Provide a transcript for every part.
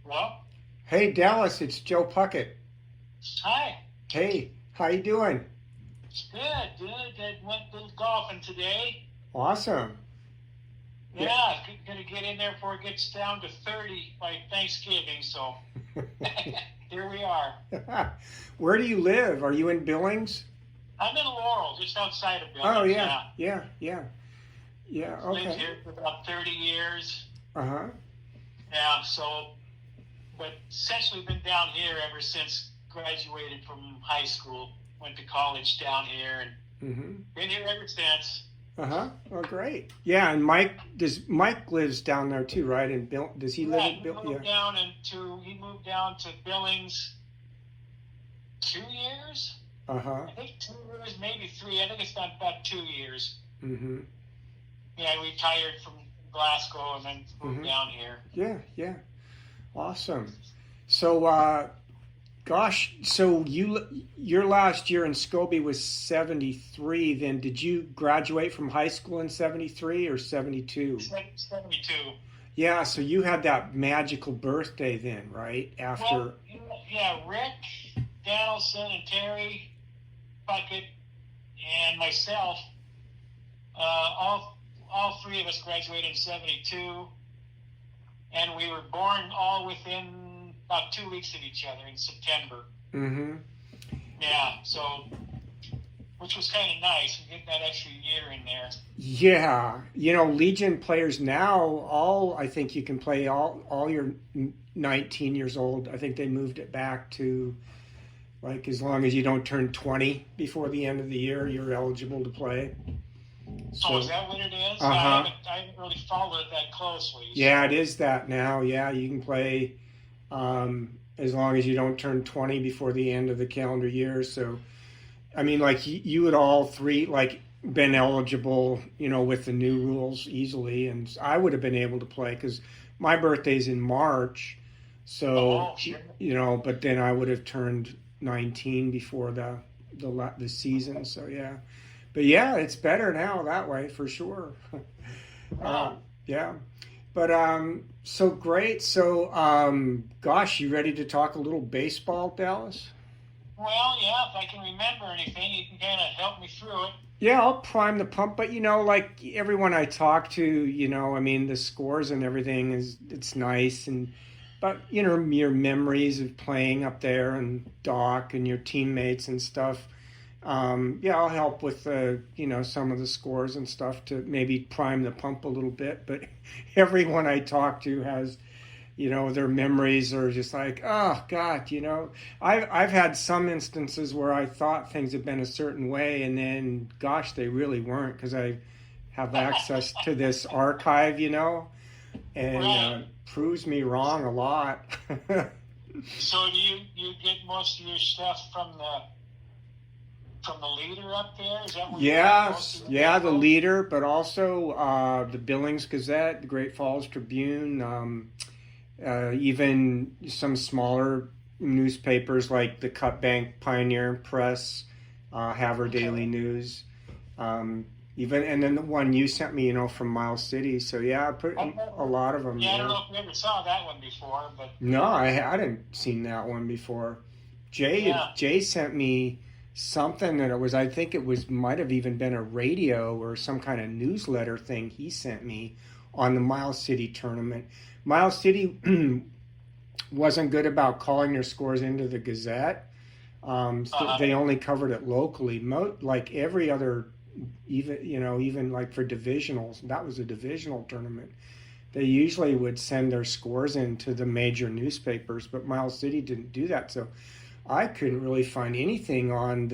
Well, Hey Dallas, it's Joe Puckett. hi. Hey, how you doing? Good, good. I went a little golfing today. Awesome. Yeah. Yeah, gonna get in there before it gets down to 30 by Thanksgiving. So here we are. Where do you live? Are you in Billings? I'm in Laurel, just outside of Oh Billings. yeah, Yeah, yeah, yeah, yeah. lived Okay. here for about 30 years. Uh-huh. Yeah, but essentially been down here ever since graduated from high school. Went to college down here and Mm-hmm. been here ever since. Uh-huh. Oh, great. Yeah, and Mike lives down there too, right? In Bill, does he live Yeah, in Bill? Yeah. he moved down to Billings 2 years. Uh-huh. I think 2 years, maybe three. I think it's been about 2 years. Mm-hmm. Yeah, I retired from Glasgow and then moved Mm-hmm. down here. Yeah, yeah. Awesome. So gosh, so your last year in Scobey was 73. Then did you graduate from high school in 73 or 72? 72. Yeah, so you had that magical birthday then, right? Well, After. yeah, Rick, Danielson, and Terry Puckett, and myself, all three of us graduated in 72, and we were born all within about 2 weeks of each other in September. Mm-hmm. Yeah, so which was kind of nice. We get that extra year in there. Yeah, Legion players now, I think you can play all your 19 years old. I think they moved it back to like as long as you don't turn 20 before the end of the year, you're eligible to play. Oh, So, is that what it is? Yeah, uh-huh. I haven't really followed it that closely. Yeah, it So, is that now. Yeah, you can play as long as you don't turn 20 before the end of the calendar year. So, I mean, like you would all three like been eligible, with the new rules easily, and I would have been able to play because my birthday's in March. So, oh, sure. but then I would have turned 19 before the season. So yeah, but yeah, it's better now that way for sure. Oh, Yeah. But so great. So gosh, you ready to talk a little baseball, Dallas? well, yeah. If I can remember anything, you can kind of help me through it. Yeah, I'll prime the pump. But like everyone I talk to, I mean, the scores and everything it's nice, and but your memories of playing up there and Doc and your teammates and stuff. Yeah, I'll help with some of the scores and stuff to maybe prime the pump a little bit. But everyone I talk to has, their memories are just like, oh God, I've had some instances where I thought things had been a certain way, and then gosh, they really weren't because I have access to this archive, and Right. proves me wrong a lot. So do you get most of your stuff from the leader up there? Is that where you get most Yes, of your yeah, the info? leader, but also the Billings Gazette, the Great Falls Tribune, even some smaller newspapers like the Cutbank Pioneer Press, Havre Okay. Daily News, even and then the one you sent me, from Miles City. So yeah, I put I've a never, lot of them yeah, I don't there. know if we ever saw that one before, but No, I hadn't seen that one before. yeah. Jay sent me something that it was. I think it was might have even been a radio or some kind of newsletter thing he sent me on the Miles City tournament. Miles City wasn't good about calling their scores into the Gazette. So Uh-huh. they only covered it locally. Like every other, even like for divisionals, that was a divisional tournament. They usually would send their scores into the major newspapers, but Miles City didn't do that. So I couldn't really find anything on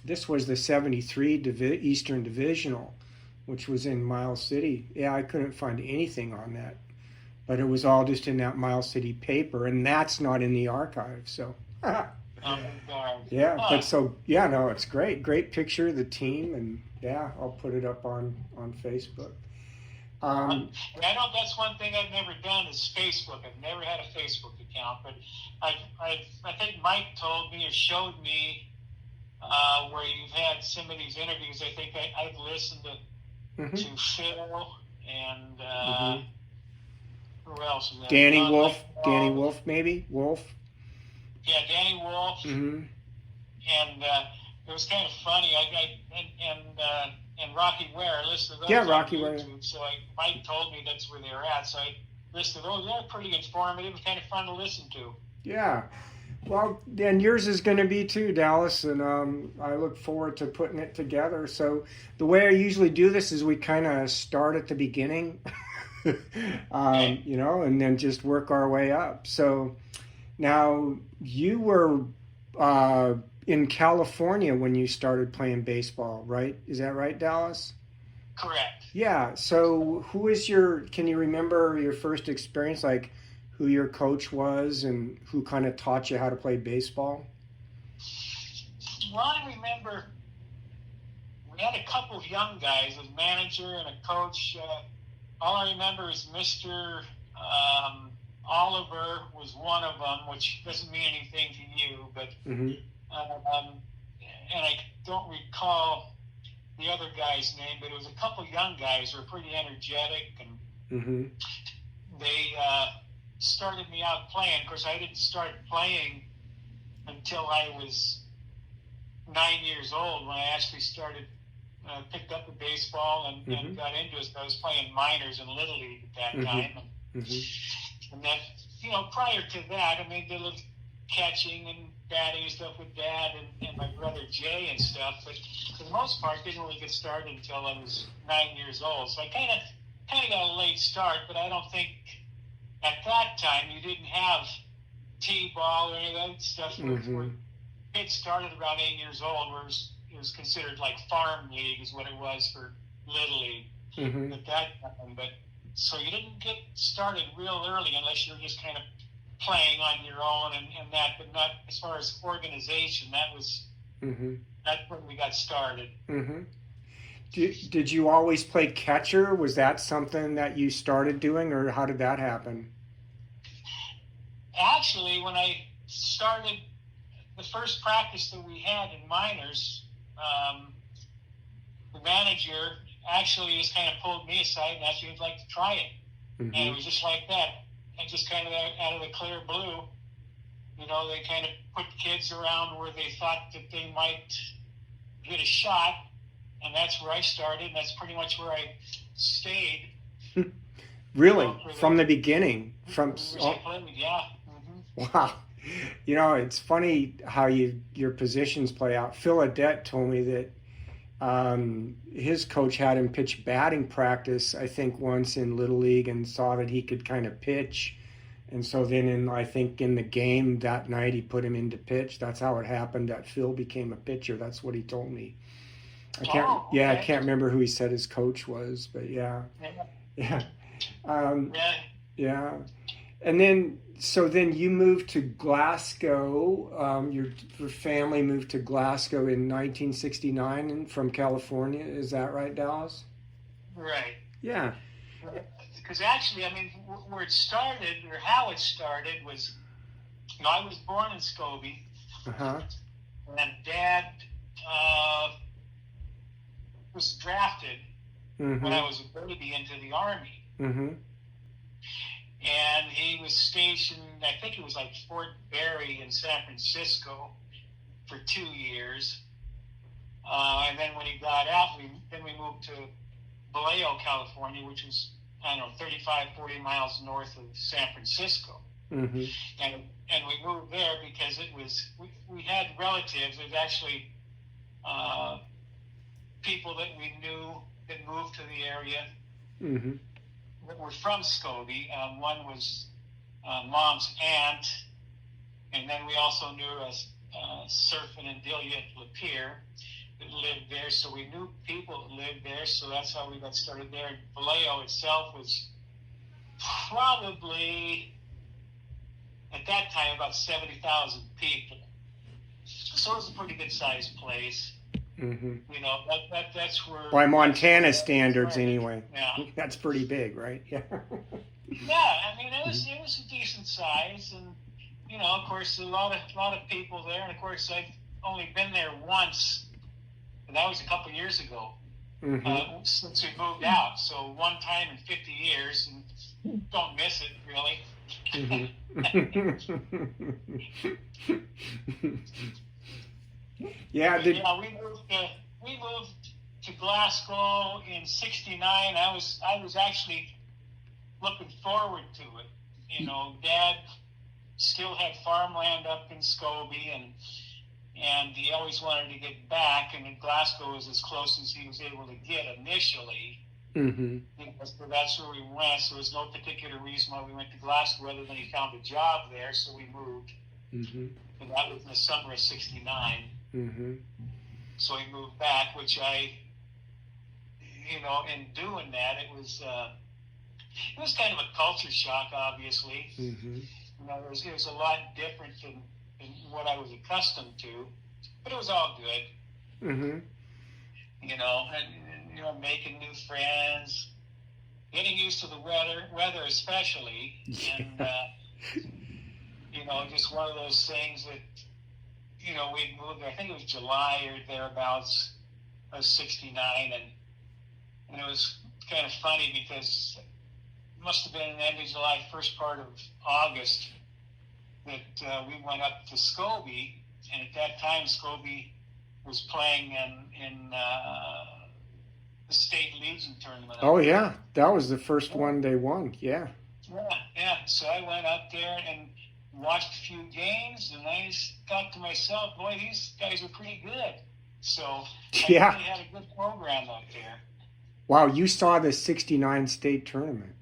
this was the 73 Eastern Divisional, which was in Miles City. Yeah, I couldn't find anything on that. But it was all just in that Miles City paper, and that's not in the archive. So, yeah, but Huh. so, yeah, no, it's great. Great picture of the team, and yeah, I'll put it up on Facebook. Um, Yeah, I know that's one thing I've never done is Facebook. I've never had a Facebook account, but I think Mike told me or showed me where you've had some of these interviews. I think I've listened mhm, to Phil and mhm. Who else was that? Danny Wolf. Like, Danny Wolf, maybe? Wolf? Yeah, Danny Wolf. Mm-hmm. And it was kind of funny. And Rocky Ware. I listed those on Rocky YouTube. Ware. So Mike told me that's where they were at. So I listed those. They're pretty informative and kind of fun to listen to. Yeah. Well, and yours is going to be too, Dallas, and I look forward to putting it together. So the way I usually do this is we kind of start at the beginning, and then just work our way up. So now you were in California when you started playing baseball, right? Is that right, Dallas? Correct. Yeah. So can you remember your first experience, like who your coach was and who kind of taught you how to play baseball? Well, I remember we had a couple of young guys, a manager and a coach. All I remember is Mr. Oliver was one of them, which doesn't mean anything to you, but Mm-hmm. and I don't recall the other guy's name, but it was a couple of young guys who were pretty energetic, and Mm-hmm. they started me out playing. Of course, I didn't start playing until I was 9 years old, when I actually picked up the baseball and got into it. I was playing minors in Little League at that time. And then, prior to that, I did a little catching and batting and stuff with Dad and my brother Jay and stuff. But for the most part, didn't really get started until I was 9 years old. So I kind of got a late start, but I don't think at that time you didn't have T-ball or any of that stuff. Where kids started around 8 years old, where it was considered like farm league is what it was for Little League at that time. But so you didn't get started real early unless you were just kind of playing on your own and that, but not as far as organization. That was that's when we got started. Did you always play catcher? Was that something that you started doing, or how did that happen? Actually, when I started the first practice that we had in minors, the manager actually just kind of pulled me aside and asked me if I'd like to try it. And it was just like that. And just kind of out of the clear blue, they kind of put kids around where they thought that they might get a shot. And that's where I started. And that's pretty much where I stayed. Really? From the beginning? Yeah. Wow. It's funny how your positions play out. Phil Adet told me that his coach had him pitch batting practice, I think, once in Little League, and saw that he could kind of pitch. And so then in the game that night, he put him into pitch. That's how it happened that Phil became a pitcher. That's what he told me. I can't remember who he said his coach was, but yeah. And then you moved to Glasgow. Your family moved to Glasgow in 1969 from California. Is that right, Dallas? Right. Yeah. Because actually, where it started, or how it started, was, I was born in Scobey. And Dad was drafted when I was a baby into the Army. And he was stationed, I think it was like Fort Berry in San Francisco for 2 years. And then when he got out, we moved to Vallejo, California, which was, 35, 40 miles north of San Francisco. And we moved there because we had relatives. There's actually people that we knew that moved to the area. That were from Scobey. One was Mom's aunt, and then we also knew Surfing and Delia Lapeer that lived there, so we knew people that lived there, so that's how we got started there. Vallejo itself was probably, at that time, about 70,000 people. So it was a pretty good-sized place. That's where... By Montana standards, anyway. Yeah. That's pretty big, right? Yeah. It was a decent size, and of course, a lot of people there, and of course, I've only been there once, and that was a couple years ago, since we moved out. So one time in 50 years, and don't miss it really. Yeah, we moved to Glasgow in '69. I was actually looking forward to it. You know, Dad still had farmland up in Scobey, and he always wanted to get back, and Glasgow was as close as he was able to get initially. Mm-hmm. So that's where we went. So there was no particular reason why we went to Glasgow other than he found a job there, so we moved. Mm-hmm. And that was in the summer of '69. Mm-hmm. So he moved back, which I, you know, in doing that, it was kind of a culture shock, obviously. Mm-hmm. You know, it was a lot different than what I was accustomed to, but it was all good. Mm-hmm. You know, and you know, making new friends, getting used to the weather especially, and you know, just one of those things that, you know, we'd moved. I think it was July or thereabouts of '69, and it was kind of funny because it must have been the end of July, first part of August, that we went up to Scobey, and at that time Scobey was playing in the State Legion tournament. Oh yeah, that was the first one they won. Yeah. Yeah. So I went up there and watched a few games, and I just thought to myself, boy, these guys are pretty good. So I really had a good program up there. Wow, you saw the '69 state tournament.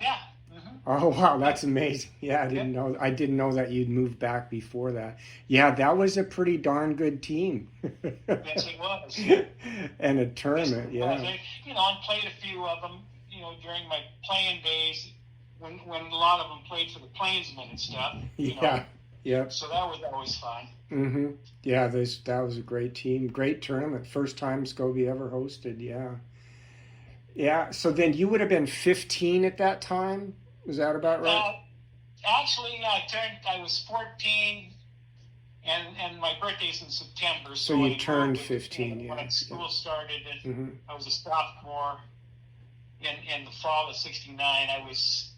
Yeah. Mm-hmm. Oh wow, that's amazing. Yeah, I didn't know that you'd moved back before that. Yeah, that was a pretty darn good team. Yes, it was. And a tournament, yeah. You know, I played a few of them, you know, during my playing days when a lot of them played for the Plainsmen and stuff. You know? Yep. So that was always fun. Mm-hmm. Yeah, that was a great team, great tournament. First time Scobey ever hosted. Yeah. Yeah. So then you would have been 15 at that time. Was that about right? Actually, I was 14, and my birthday's in September. So you turned 15, when school started, and mm-hmm. I was a sophomore in the fall of '69. I was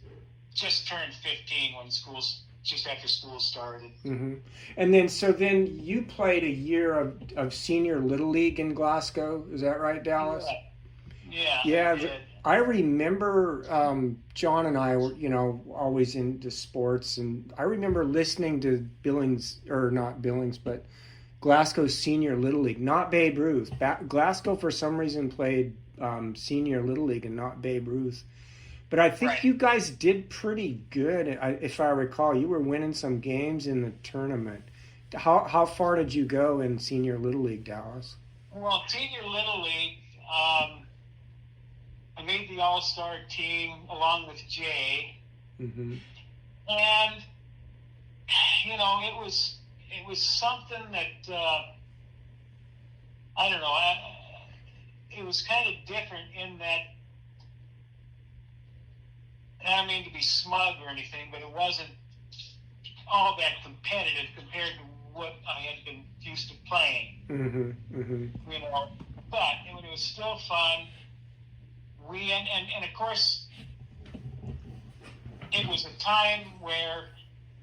just turned 15 just after school started. Mm-hmm. And then you played a year of senior Little League in Glasgow. Is that right, Dallas? Yeah. I remember John and I were, you know, always into sports, and I remember listening to Glasgow's senior Little League, not Babe Ruth. Glasgow for some reason played senior Little League and not Babe Ruth. But I think you guys did pretty good. If I recall, you were winning some games in the tournament. How far did you go in senior Little League, Dallas? Well, senior Little League, I made the all-star team along with Jay, mm-hmm. and you know, it was something that I don't know. It was kind of different in that. I don't mean to be smug or anything, but it wasn't all that competitive compared to what I had been used to playing. Mm-hmm. Mm-hmm. You know, but it was still fun. And of course, it was a time where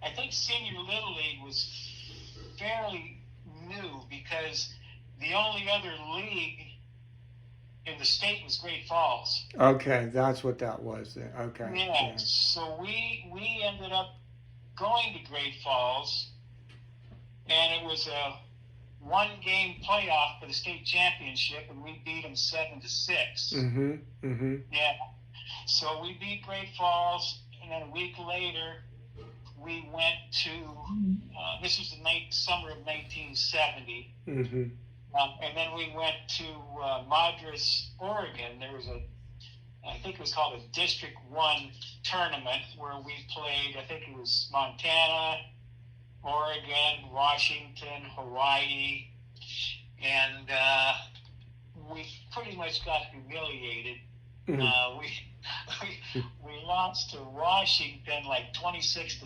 I think Senior Little League was fairly new because the only other league in the state was Great Falls. Okay, that's what that was then. Okay. Yeah. So we ended up going to Great Falls, and it was a one-game playoff for the state championship, and we beat them 7-6. Mm-hmm. Mm-hmm. Yeah. So we beat Great Falls, and then a week later, we went to. This was the summer of 1970. Mm-hmm. And then we went to Madras, Oregon. There was I think it was called a District 1 tournament where we played, I think it was Montana, Oregon, Washington, Hawaii, and we pretty much got humiliated. Mm-hmm. We lost to Washington like 26-7,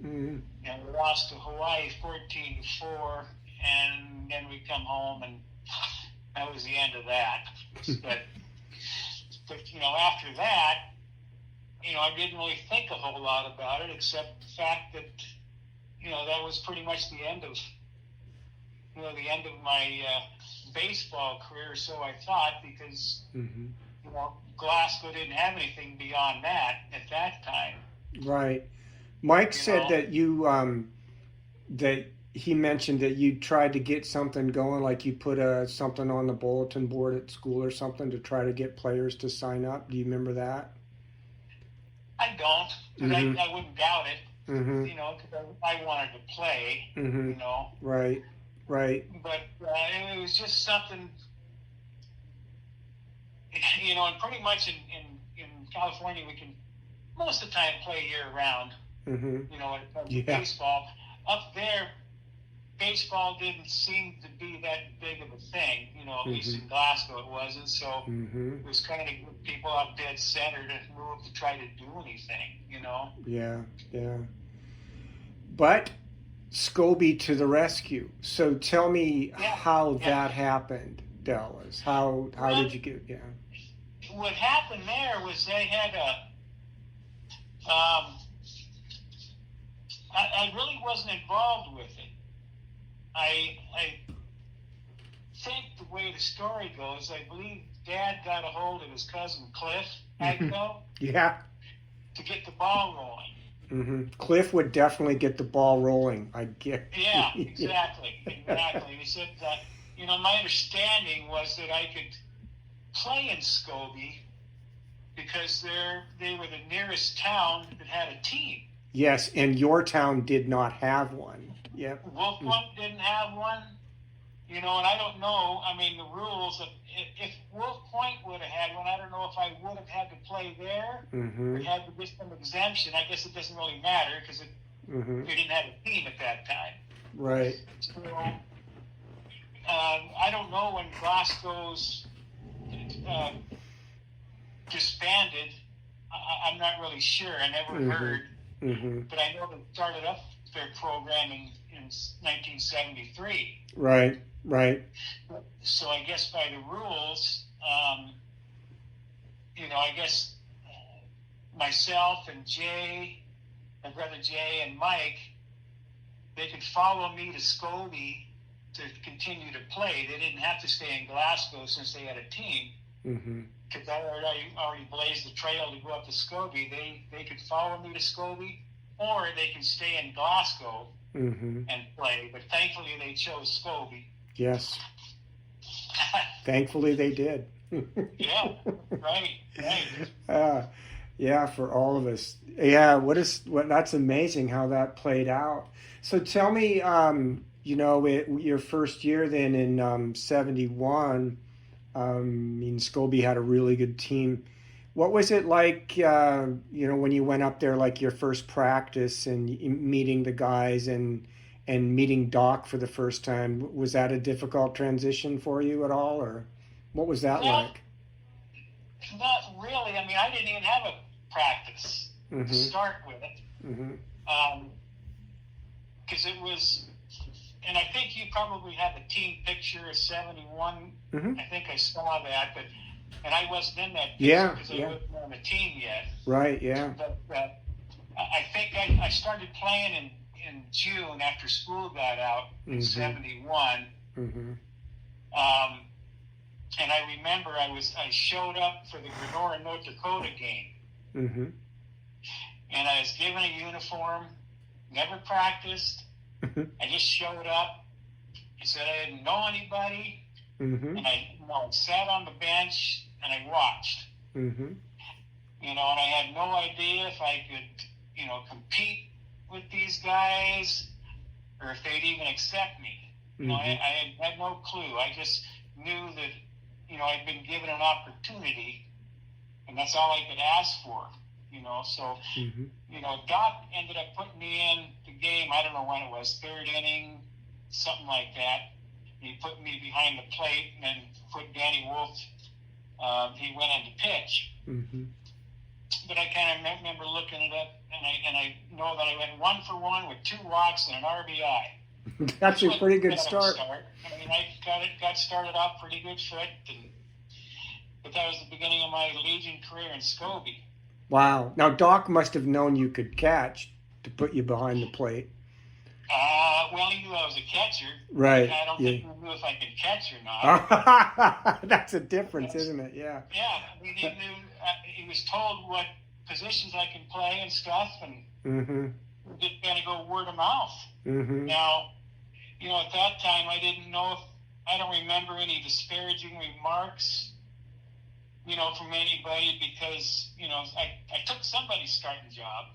mm-hmm. and we lost to Hawaii 14-4. And then we come home, and that was the end of that. But you know, after that, I didn't really think a whole lot about it, except the fact that, that was pretty much the end of, my baseball career, so I thought, because, Glasgow didn't have anything beyond that at that time. Right. Mike said that that he mentioned that you tried to get something going, like you put something on the bulletin board at school or something to try to get players to sign up. Do you remember that? I don't, but I wouldn't doubt it, because I wanted to play, Right, right. But it was just something, and pretty much in California we can most of the time play year-round, when it comes to baseball. Up there, baseball didn't seem to be that big of a thing, at least in Glasgow it wasn't, so it was kind of get people up dead center to move to try to do anything, Yeah. But Scobey to the rescue. So tell me how that happened, Dallas. How did you get, What happened there was they had I really wasn't involved with it. I think the way the story goes, I believe Dad got a hold of his cousin Cliff Hagfeldt to get the ball rolling. Cliff would definitely get the ball rolling. I get. Yeah, exactly. He said that, my understanding was that I could play in Scobey because they were the nearest town that had a team. Yes, and your town did not have one. Yep. Wolf Point didn't have one, and I don't know. I mean, the rules of if Wolf Point would have had one, I don't know if I would have had to play there or had to get some exemption. I guess it doesn't really matter because we didn't have a team at that time. Right. So I don't know when Glasgow's disbanded. I'm not really sure. I never heard. But I know they started up their program in 1973. Right. So I guess by the rules, I guess myself and Jay, my brother Jay and Mike, they could follow me to Scobey to continue to play. They didn't have to stay in Glasgow since they had a team. Because I already blazed the trail to go up to Scobey. They could follow me to Scobey, or they can stay in Glasgow and play. But thankfully, they chose Scobey. Yes. Thankfully, they did. Yeah, right. Yeah, for all of us. Yeah, that's amazing how that played out. So tell me, your first year then in 71. Scobey had a really good team. What was it like, when you went up there, like your first practice and meeting the guys and meeting Doc for the first time? Was that a difficult transition for you at all, or what was that like? Not really. I mean, I didn't even have a practice to start with it. Because it was... And I think you probably have a team picture of 71. I think I saw that, and I wasn't in that picture because I wasn't on the team yet. Right, yeah. But I think I started playing in June after school got out in 71. And I remember I showed up for the Grenora, North Dakota game. And I was given a uniform, never practiced. I just showed up. I said I didn't know anybody, and I sat on the bench and I watched. And I had no idea if I could, compete with these guys or if they'd even accept me. I had no clue. I just knew that, I'd been given an opportunity, and that's all I could ask for. So, Doc ended up putting me in the game, I don't know when it was, third inning, something like that. He put me behind the plate and then put Danny Wolf, he went in to pitch. But I kind of remember looking it up, and I know that I went 1 for 1 with 2 walks and an RBI. That's a pretty good start. I mean, I got started off pretty good foot, but that was the beginning of my Legion career in Scobey. Wow. Now Doc must have known you could catch to put you behind the plate. Well, he knew I was a catcher. Right. I don't Yeah. think he knew if I could catch or not. That's a difference, isn't it? Yeah. Yeah, I mean, he knew. He was told what positions I can play and stuff, and Mm-hmm. we're just gonna go word of mouth. Mm-hmm. Now, at that time, I didn't know if I don't remember any disparaging remarks, from anybody because I took somebody's starting job,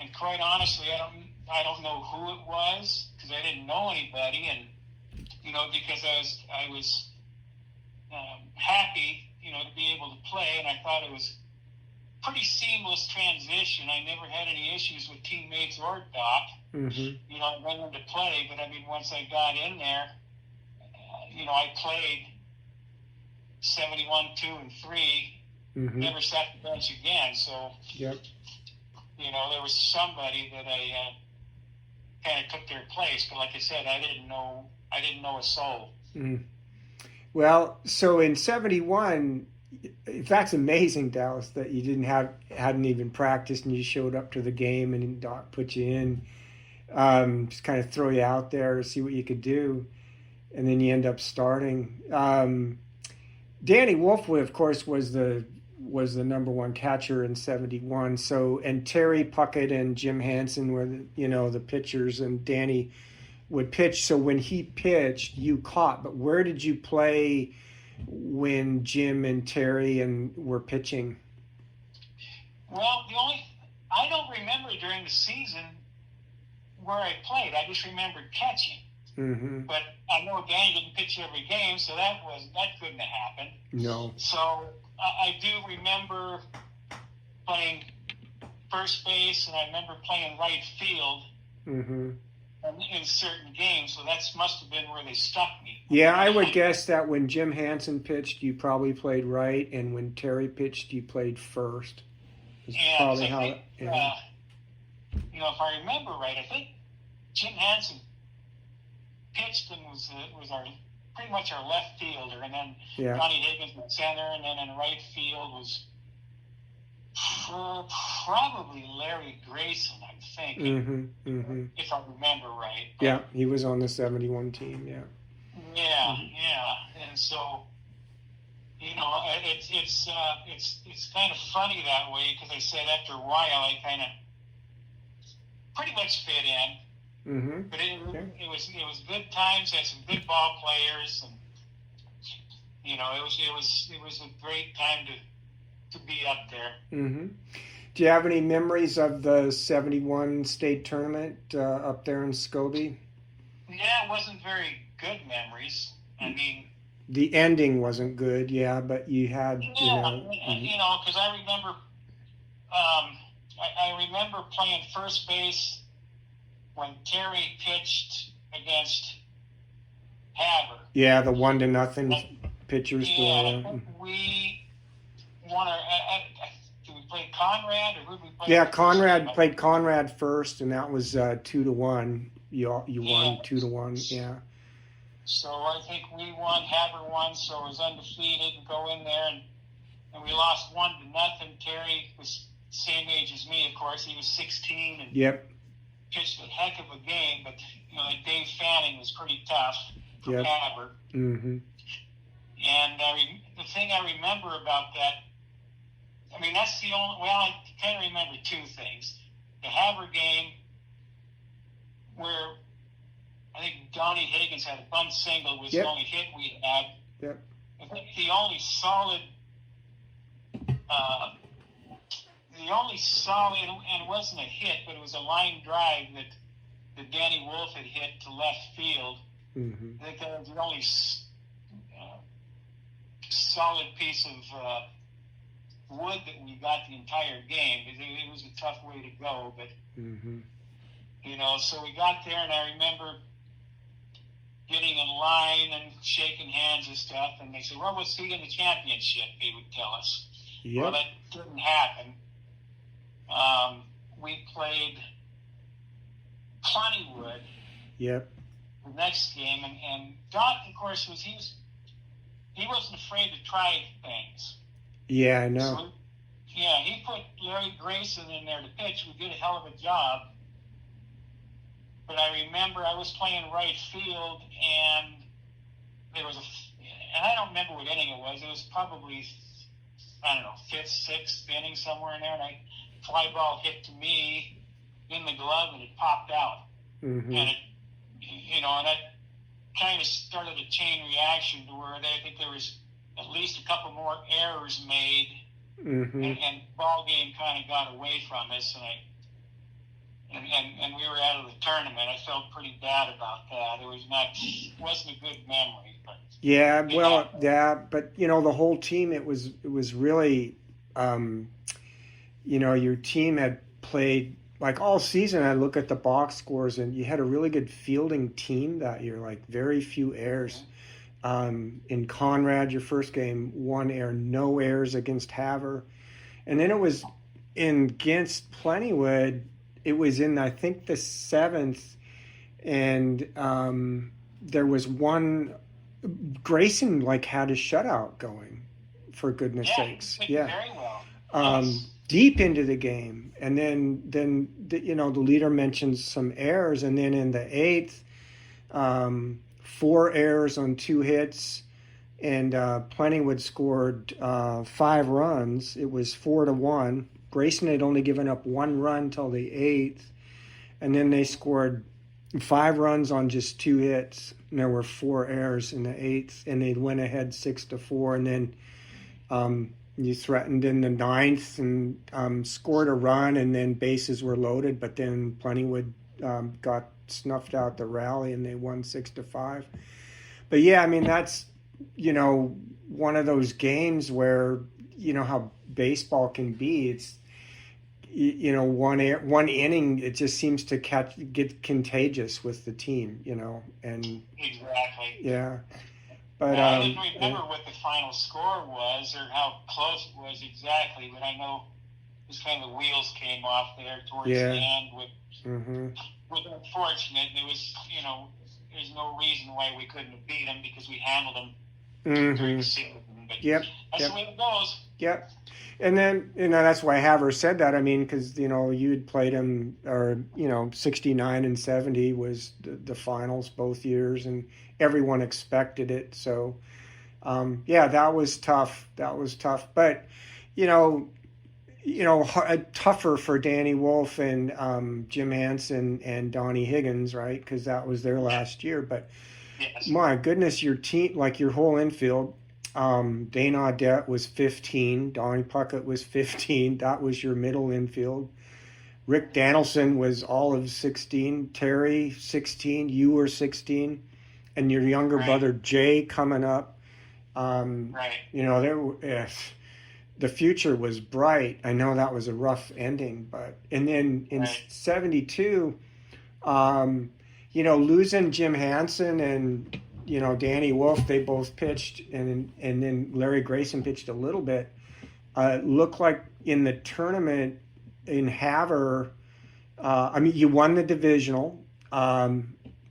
and quite honestly, I don't know who it was because I didn't know anybody, and because I was happy, to be able to play, and I thought it was pretty seamless transition. I never had any issues with teammates or Doc. Mm-hmm. Going to play, but I mean, once I got in there, I played 71, 2, and 3. Mm-hmm. Never sat the bench again. So, Yep. there was somebody that I kind of took their place. But like I said, I didn't know a soul. Mm. Well, so in 71, that's amazing, Dallas, that you hadn't even practiced and you showed up to the game and Doc put you in, just kind of throw you out there to see what you could do, and then you end up starting. Danny Wolfwood, of course, was the number one catcher in 71. So, and Terry Puckett and Jim Hansen were the pitchers, and Danny would pitch. So when he pitched, you caught. But where did you play when Jim and Terry were pitching? Well, I don't remember during the season where I played. I just remembered catching. Mm-hmm. But I know Danny didn't pitch every game, so that couldn't have happened. No. So I do remember playing first base, and I remember playing right field. Mm-hmm. In certain games, so that must have been where they stuck me. Yeah, I would guess that when Jim Hansen pitched, you probably played right, and when Terry pitched, you played first. Probably how. If I remember right, I think Jim Hansen pitched and was our pretty much our left fielder, and then Donnie Higgins in center, and then in right field was probably Larry Grayson, I'm thinking, if I remember right. But, yeah, he was on the 71 team, yeah. Yeah, and so, it's kind of funny that way, because I said after a while I kind of pretty much fit in, but it was good times, had some good ball players, and, it was a great time to be up there. Mm-hmm. Do you have any memories of the 71 state tournament up there in Scobey? Yeah, it wasn't very good memories. I mean, the ending wasn't good, but you had, because I remember, I remember playing first base when Terry pitched against Haver. Yeah, the 1-0 pitchers. Yeah, we won our. Did we play Conrad, or who did we play? Yeah, Conrad played Conrad first, and that was 2-1. You won 2-1. Yeah. So I think we won, Haver won, so it was undefeated, and go in there, and we lost 1-0. Terry was the same age as me, of course. He was 16 and pitched a heck of a game, but Dave Fanning was pretty tough for Haver. Mm-hmm. And the thing I remember about that, I mean, that's the only, well, I kind of remember two things. The Haver game, where I think Donnie Higgins had a bunt single, was the only hit we had. Yep. I think the only solid, and it wasn't a hit, but it was a line drive that Danny Wolf had hit to left field. Mm-hmm. I think that was the only solid piece of wood that we got the entire game. It was a tough way to go, but so we got there, and I remember getting in line and shaking hands and stuff, and they said, well, we'll see you in the championship, they would tell us. Yep. Well, that didn't happen. We played Plentywood the next game, and Doc, of course, he wasn't afraid to try things. Yeah, I know. Yeah, he put Larry Grayson in there to pitch. We did a hell of a job. But I remember I was playing right field, and there was and I don't remember what inning it was. It was probably, I don't know, fifth, sixth inning, somewhere in there, and a fly ball hit to me in the glove, and it popped out. Mm-hmm. And and that kind of started a chain reaction to where I think there was at least a couple more errors made, mm-hmm. and ball game kind of got away from us, and we were out of the tournament. I felt pretty bad about that. It wasn't a good memory, but yeah, well, yeah, but the whole team, it was really, your team had played like all season. I look at the box scores, and you had a really good fielding team that year, like very few errors. In Conrad, your first game, 1 error, no errors against Haver. And then it was against Plentywood, it was in, I think, the 7th, and there was one, Grayson had a shutout going, for goodness sakes. Yeah, very well. Yes. Deep into the game. And then the leader mentions some errors, and then in the 8th, 4 errors on 2 hits, and Plentywood scored 5 runs. It was 4-1. Grayson had only given up 1 run till the 8th, and then they scored 5 runs on just 2 hits, and there were 4 errors in the 8th, and they went ahead 6-4, and then you threatened in the 9th and scored a run, and then bases were loaded, but then Plentywood got snuffed out the rally, and they won 6-5. But yeah, I mean, that's one of those games where how baseball can be. It's one inning, it just seems to get contagious with the team, and exactly. Yeah, but I didn't remember what the final score was or how close it was exactly, but I know just kind of the wheels came off there towards the end with. Mm-hmm. Was unfortunate. There was, there's no reason why we couldn't have beat them because we handled them during the season. But that's the way it goes. Yep. And then, that's why Haver said that. I mean, because, you had played him, or, 69 and 70 was the finals both years, and everyone expected it. So, that was tough. But, tougher for Danny Wolf and Jim Hansen and Donnie Higgins, right? Because that was their last year. But my goodness, your team, your whole infield, Dane Audette was 15, Donnie Puckett was 15. That was your middle infield. Rick Danielson was all of 16. Terry 16. You were 16, and your younger brother Jay coming up. The future was bright. I know that was a rough ending, and then in 72, losing Jim Hansen and Danny Wolf, they both pitched, and then Larry Grayson pitched a little bit. Looked like in the tournament in Haver, you won the divisional, and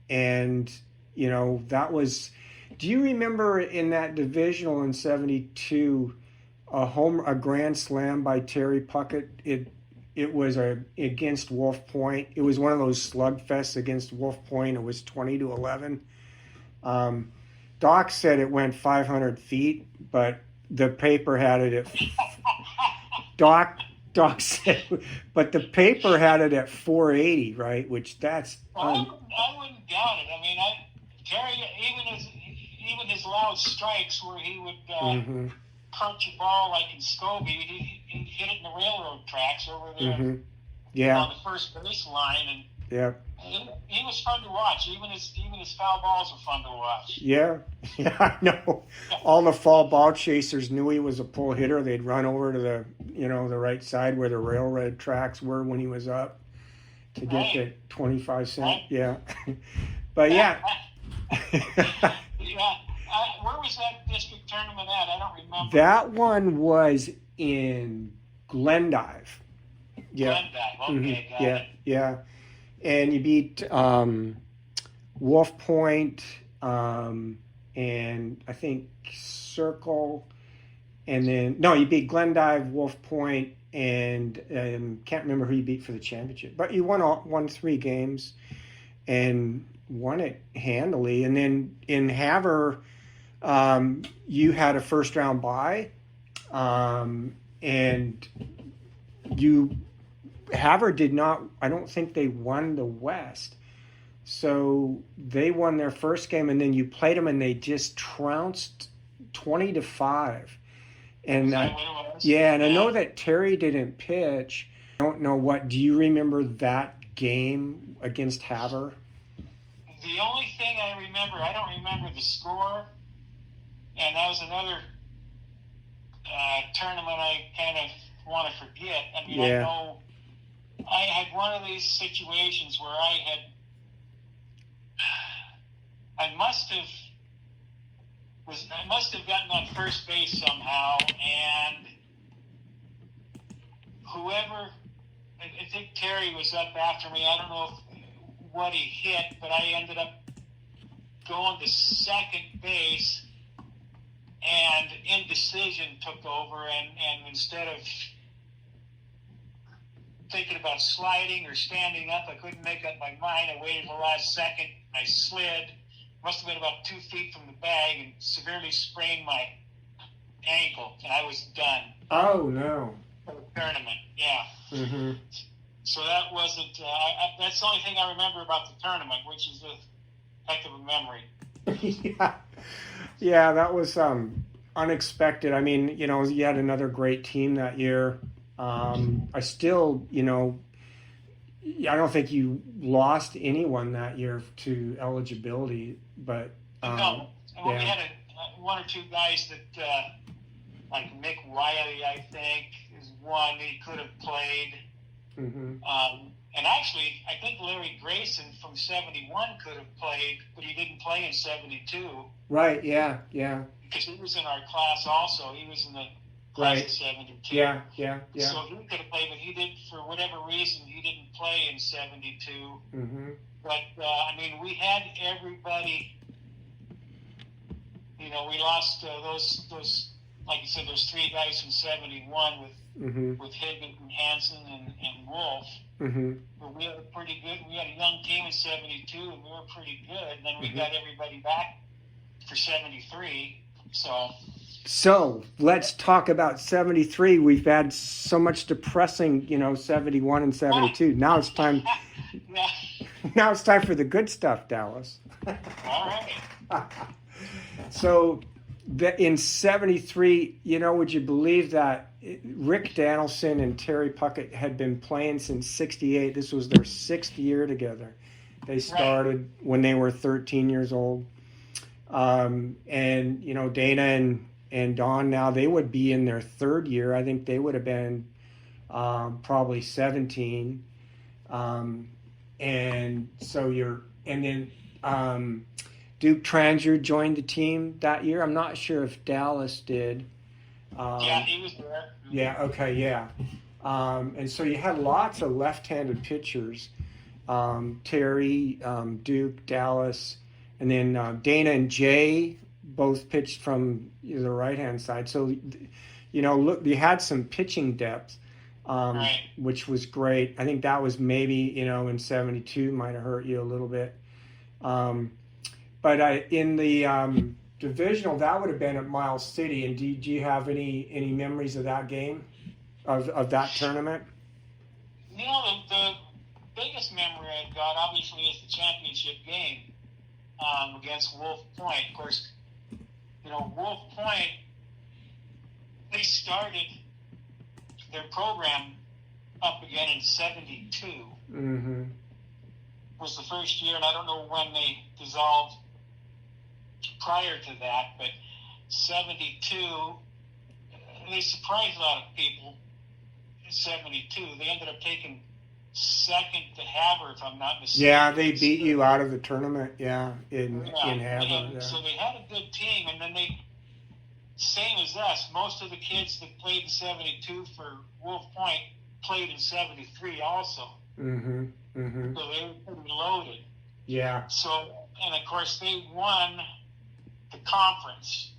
that was. Do you remember in that divisional in 72? A grand slam by Terry Puckett. It was against Wolf Point. It was one of those slugfests against Wolf Point. It was 20-11. Doc said it went 500 feet, but the paper had it at Doc said, but the paper had it at 480, right? Which that's. I wouldn't doubt it. I mean, Terry, even his loud strikes where he would. Punch a ball like in Scobey, he hit it in the railroad tracks over there on the first base line, and he was fun to watch. Even his foul balls were fun to watch. Yeah, I know. All the foul ball chasers knew he was a pull hitter. They'd run over to the the right side where the railroad tracks were when he was up to get the 25 cent. Right. Yeah, but yeah. Where was that district tournament at? I don't remember. That one was in Glendive. Yeah. Glendive, okay, got it. Yeah. And you beat Wolf Point, and I think Circle, and then no, you beat Glendive, Wolf Point, and can't remember who you beat for the championship. But you won 3 games and won it handily. And then in Havre, you had a first round bye, and Havre did not. I don't think they won the West. So they won their first game, and then you played them, and they just trounced 20-5. And yeah, and I know that Terry didn't pitch. I don't know what. Do you remember that game against Havre? The only thing I don't remember the score, and that was another tournament I kind of want to forget. I mean, I know I had one of these situations where I must have gotten on first base somehow, and whoever, I think Terry was up after me. I don't know what he hit, but I ended up going to second base, and indecision took over, and instead of thinking about sliding or standing up, I couldn't make up my mind. I waited the last second. I slid. Must have been about 2 feet from the bag and severely sprained my ankle, and I was done. Oh, no. For the tournament, yeah. Mm-hmm. So that wasn't, that's the only thing I remember about the tournament, which is a heck of a memory. Yeah, that was unexpected. I mean, you had another great team that year. I still, I don't think you lost anyone that year to eligibility, but no. Well, we had one or two guys that, like Mick Wiley, I think, is one. He could have played. Mm-hmm. And actually, I think Larry Grayson from 71 could have played, but he didn't play in 72. Right, yeah. Because he was in our class also. He was in the class of 72. Yeah. So he could have played, but he did, for whatever reason, he didn't play in 72. Mm-hmm. But, we had everybody, we lost those, like you said, those 3 guys from 71 with Higgins and Hansen and Wolf. Mm-hmm. But we had a young team in 72, and we were pretty good. And then we got everybody back for 73. So let's talk about 73. We've had so much depressing, 71 and 72. Now it's time. Now it's time for the good stuff, Dallas. All right. So in 73, would you believe that Rick Danielson and Terry Puckett had been playing since 68? This was their 6th year together. They started when they were 13 years old. And, Dana and Don now, they would be in their 3rd year. I think they would have been probably 17. And then Duke Transier joined the team that year. I'm not sure if Dallas did. Yeah, he was there. Yeah, okay, yeah. And so you had lots of left-handed pitchers. Terry, Duke, Dallas, and then Dana and Jay both pitched from the right-hand side. So, look, you had some pitching depth, which was great. I think that was maybe, in 72 might have hurt you a little bit. But in the divisional, that would have been at Miles City. And do you have any memories of that game, of that tournament? The biggest memory I've got, obviously, is the championship game against Wolf Point. Of course, Wolf Point, they started their program up again in 72. Mm-hmm. Was the first year, and I don't know when they dissolved prior to that, but 72, they surprised a lot of people in 72. They ended up taking second to Havre, if I'm not mistaken. Yeah, they beat you out of the tournament, in Havre. Yeah. So they had a good team, and then same as us, most of the kids that played in 72 for Wolf Point played in 73 also. Mm-hmm. Mm-hmm. So they were pretty loaded. Yeah. So, and of course they won the conference.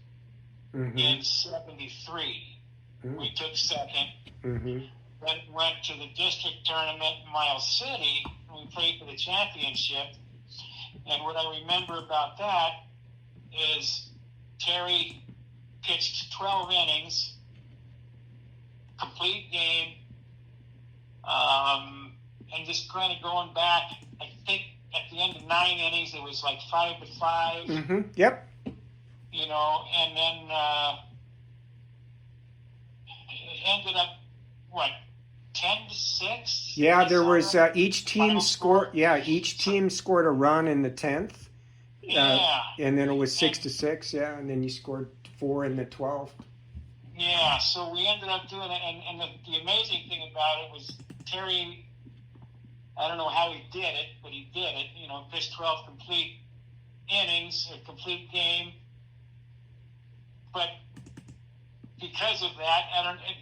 in '73. We took second. Then went to the district tournament in Miles City. And we played for the championship. And what I remember about that is Terry pitched 12 innings, complete game, and just kind of going back, I think at the end of 9 innings, it was like 5-5. Yep. You know, and then it ended up, 10-6? Yeah, there was each team scored. Yeah, each team scored a run in the 10th. And then it was 6-6. Yeah, and then you scored 4 in the 12th. Yeah, so we ended up doing it, and the amazing thing about it was Terry. I don't know how he did it, but he did it. You know, pitched 12 complete innings, a complete game. But because of that,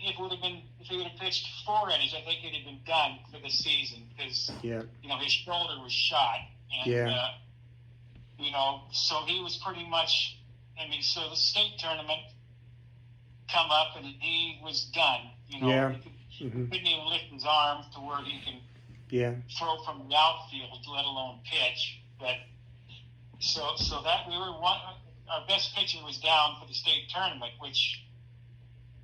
it would have been, if he would have pitched 4 innings, I think it'd have been done for the season because you know, his shoulder was shot, and you know, so he was pretty much. I mean, so the state tournament come up and he was done. You know, he couldn't even lift his arm to where he can throw from the outfield, let alone pitch. But so that we were our best pitcher was down for the state tournament, which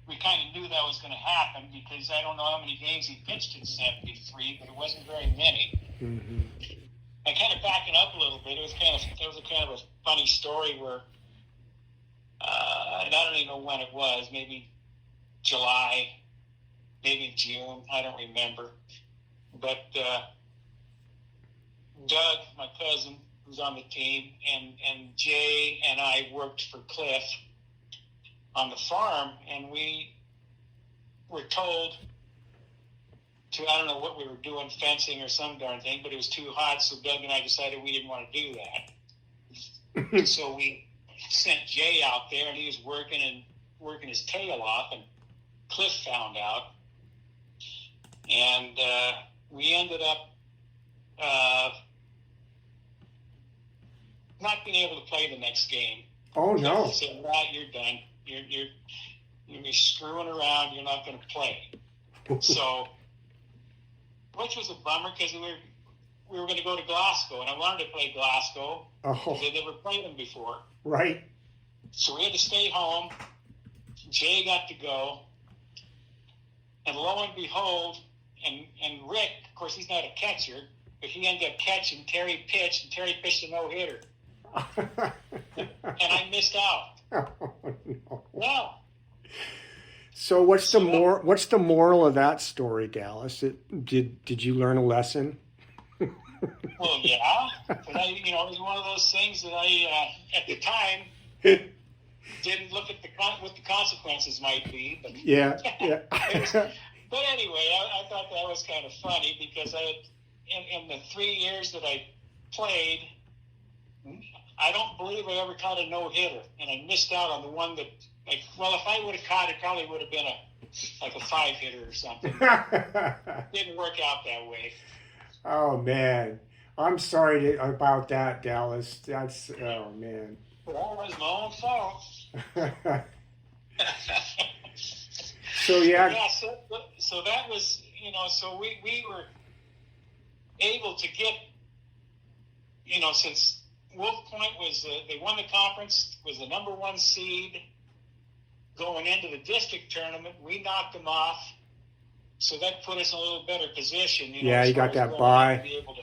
we kind of knew that was going to happen because I don't know how many games he pitched in '73, but it wasn't very many. And kind of backing up a little bit, it was a kind of a funny story where, and I don't even know when it was, maybe July, maybe June, I don't remember. But Doug, my cousin, who's on the team, and Jay and I worked for Cliff on the farm, and we were told to, I don't know what we were doing, fencing or some darn thing, but it was too hot, so Doug and I decided we didn't want to do that. So we sent Jay out there, and he was working his tail off, and Cliff found out. And we ended up not being able to play the next game. Oh, no. They said, "Right, you're done. You're screwing around. You're not going to play." So, which was a bummer because we were going to go to Glasgow, and I wanted to play Glasgow because I'd never played them before. Right. So we had to stay home. Jay got to go. And lo and behold, and Rick, of course, he's not a catcher, but he ended up catching. Terry pitched, and Terry pitched a no-hitter. And I missed out. Oh, no. Wow. So what's the moral of that story, Dallas? Did you learn a lesson? Well, yeah. But it was one of those things that I, at the time, didn't look at what the consequences might be. But yeah. But anyway, I thought that was kind of funny because in the 3 years that I played, I don't believe I ever caught a no-hitter, and I missed out on the one that, if I would have caught it, probably would have been a 5-hitter or something. Didn't work out that way. Oh, man. I'm sorry about that, Dallas. That's, oh, man. Well, it was my own fault. So, yeah. Yeah, so that was, so we were able to get, since Wolf Point they won the conference, was the number 1 seed going into the district tournament. We knocked them off. So that put us in a little better position. You got that bye. To be able to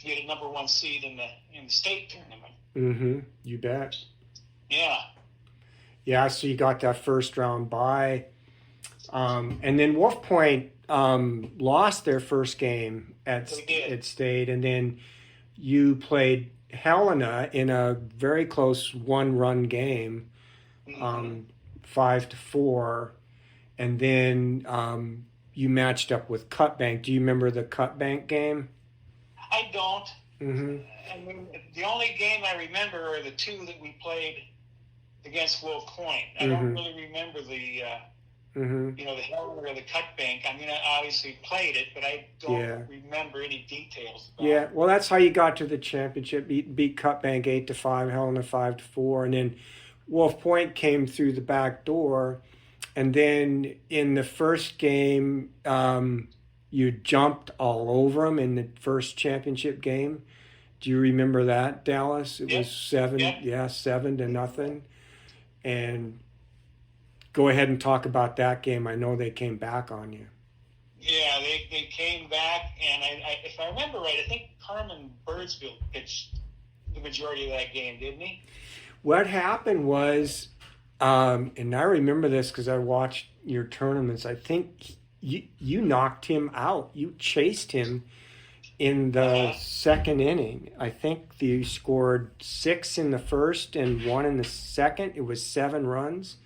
get a number 1 seed in the state tournament. Mm-hmm. You bet. Yeah. Yeah, so you got that first round bye. And then Wolf Point lost their first game at state, and then you played Helena in a very close 1-run game, 5-4. And then you matched up with Cutbank. Do you remember the Cutbank game? I don't. I mean, the only game I remember are the 2 that we played against Wolf Point. I don't really remember the Helena or the Cutbank. I mean, I obviously played it, but I don't remember any details about it. Well, that's how you got to the championship. Beat Cutbank 8-5, Helena 5-4, and then Wolf Point came through the back door, and then in the first game, you jumped all over them in the first championship game. Do you remember that, Dallas? It was Yep. 7, Yep. yeah, 7-0. And go ahead and talk about that game. I know they came back on you. Yeah, they came back, and if I remember right, I think Carmen Birdsville pitched the majority of that game, didn't he? What happened was, and I remember this because I watched your tournaments. I think you knocked him out. You chased him in the second inning. I think you scored 6 in the first and 1 in the second. It was 7 runs.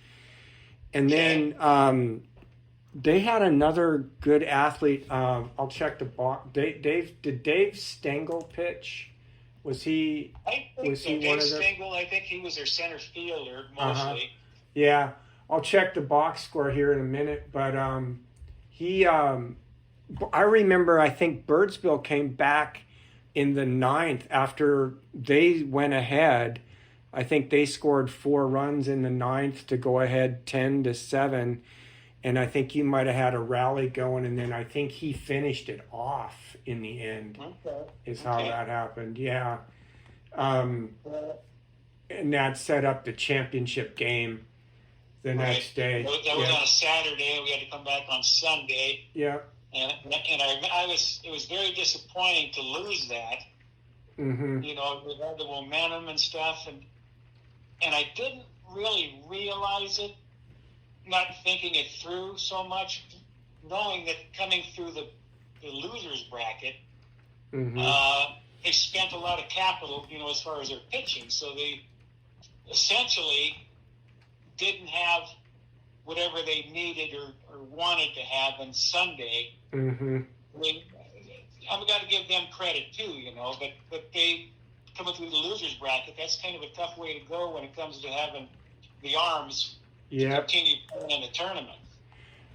And then they had another good athlete. I'll check the box. Did Dave Stengel pitch? Was he? I think was so. he Dave one of the? Stengel, I think he was their center fielder mostly. Yeah, I'll check the box score here in a minute. But he, I remember. I think Birdsville came back in the 9th after they went ahead. I think they scored 4 runs in the 9th to go ahead 10-7. And I think you might have had a rally going, and then I think he finished it off in the end. Is how that happened. Yeah. And that set up the championship game the next day. That was on a Saturday. We had to come back on Sunday. Yeah. And it was very disappointing to lose that. Mm-hmm. You know, with all the momentum and stuff, and I didn't really realize it, not thinking it through so much, knowing that coming through the losers bracket, they spent a lot of capital, you know, as far as their pitching. So they essentially didn't have whatever they needed or wanted to have on Sunday. Mm-hmm. I mean, I've got to give them credit too, you know, but they coming through the losers bracket, that's kind of a tough way to go when it comes to having the arms to continue playing in the tournament.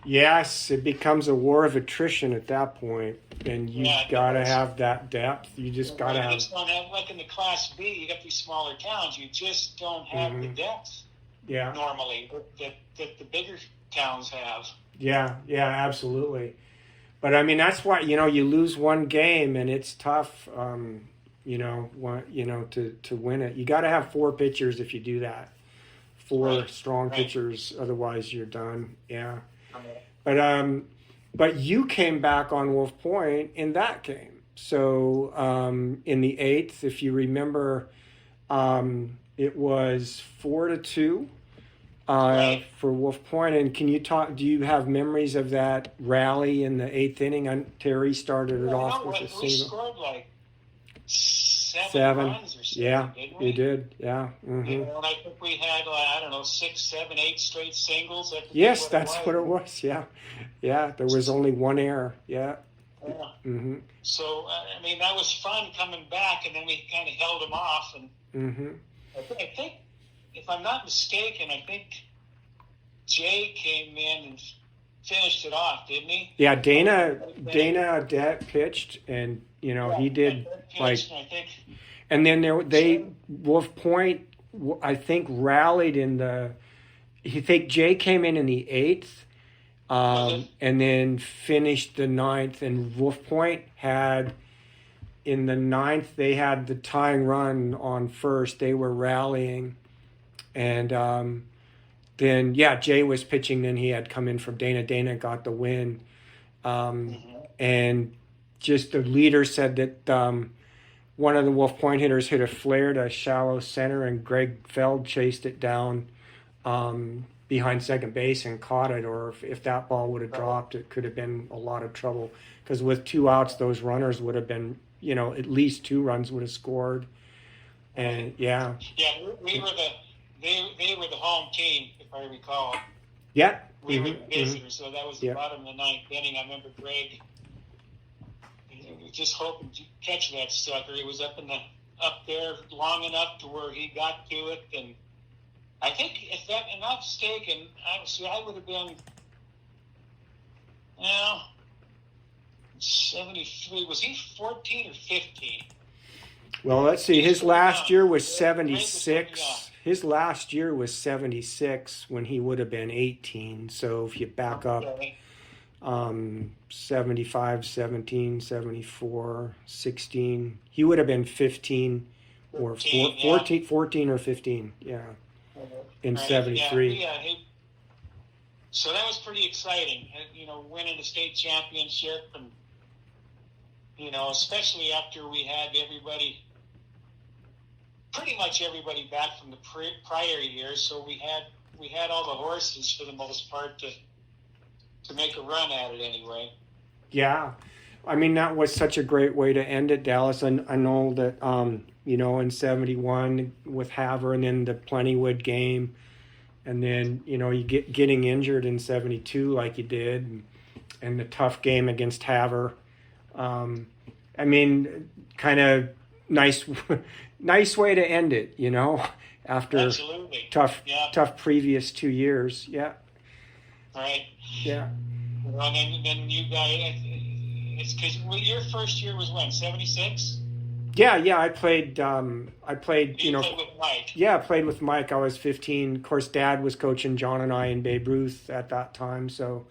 Yes, it becomes a war of attrition at that point, and you've got to have that depth. You just got to have. You just don't have, like in the Class B, you got these smaller towns. You just don't have the depth. Yeah. Normally, that the bigger towns have. Yeah, absolutely. But I mean, that's why you lose one game, and it's tough. To win it, you got to have 4 pitchers if you do that. 4 strong pitchers, otherwise you're done. Yeah. But you came back on Wolf Point in that game. So in the 8th, if you remember, it was 4-2 for Wolf Point. And can you talk? Do you have memories of that rally in the 8th inning? Terry started it off with a single. We scored like 7 runs or something. Yeah, didn't we? you did. Yeah. Mm-hmm. You know, and I think we had, I don't know, 6, 7, 8 straight singles. Yes, that's what it was. Yeah. There was only one error. Yeah. Mm-hmm. So, I mean, that was fun coming back, and then we kind of held them off. And I think, if I'm not mistaken, I think Jay came in and finished it off, didn't he? Yeah, Dana pitched, and he did and then Wolf Point, I think, rallied in the. I think Jay came in the 8th, and then finished the 9th, and Wolf Point had in the 9th they had the tying run on first. They were rallying, and then Jay was pitching. Then he had come in from Dana. Dana got the win, and just the leader said that one of the Wolf Point hitters hit a flare to shallow center, and Greg Feld chased it down behind second base and caught it. Or if that ball would have dropped, it could have been a lot of trouble, because with 2 outs, those runners would have been, at least 2 runs would have scored. And we were they were the home team, if I recall. Yeah. We were the visitors, so that was the bottom of the 9th inning. I remember Greg was just hoping to catch that sucker. He was up there long enough to where he got to it, and I think, if I'm not mistaken, I would have been 73. Was he 14 or 15? Well, let's see. His last year was 76. his last year was 76 when he would have been 18. So if you back up, Okay. 75, 17, 74, 16, he would have been 15 or 15, 14 or 15. Yeah. In Right, 73. yeah, so that was pretty exciting, winning the state championship, and especially after we had pretty much everybody back from the prior years. So we had all the horses for the most part to make a run at it anyway. Yeah. I mean, that was such a great way to end it, Dallas. And I know that, in 71 with Haver and then the Plentywood game, and then, you getting injured in 72 like you did, and the tough game against Haver. I mean, kind of nice way to end it, after Absolutely. tough previous 2 years. Yeah. Right. Yeah. Well, then you guys, it's because your first year was when, 76? Yeah. I played. I played. You played with Mike. Yeah, I played with Mike. I was 15. Of course, Dad was coaching John and I in Babe Ruth at that time. So,